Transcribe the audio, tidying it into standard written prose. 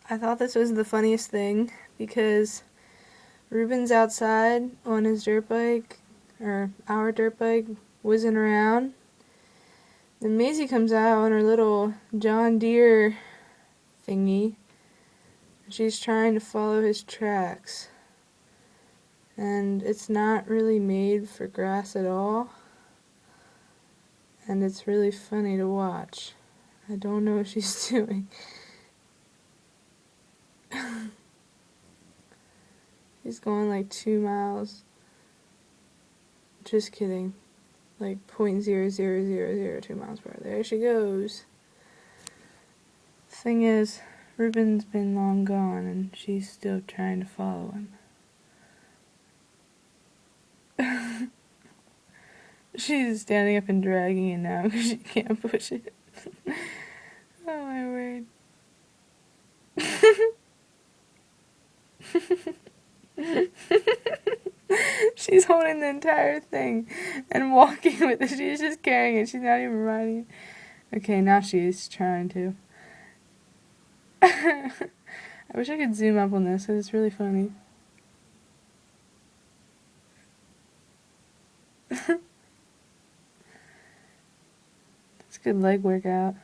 I thought this was the funniest thing because Ruben's outside on his dirt bike, or our dirt bike, whizzing around. Then Maisie comes out on her little John Deere thingy. She's trying to follow his tracks. And it's not really made for grass at all. And it's really funny to watch. I don't know what she's doing. She's going like 2 miles. Just kidding. Like 0.00002 miles per hour. There she goes. Thing is, Ruben's been long gone and she's still trying to follow him. She's standing up and dragging it now because she can't push it. Oh my word. She's holding the entire thing and walking with it. She's just carrying it. She's not even riding it. Okay, now she's trying to. I wish I could zoom up on this because it's really funny. It's a good leg workout.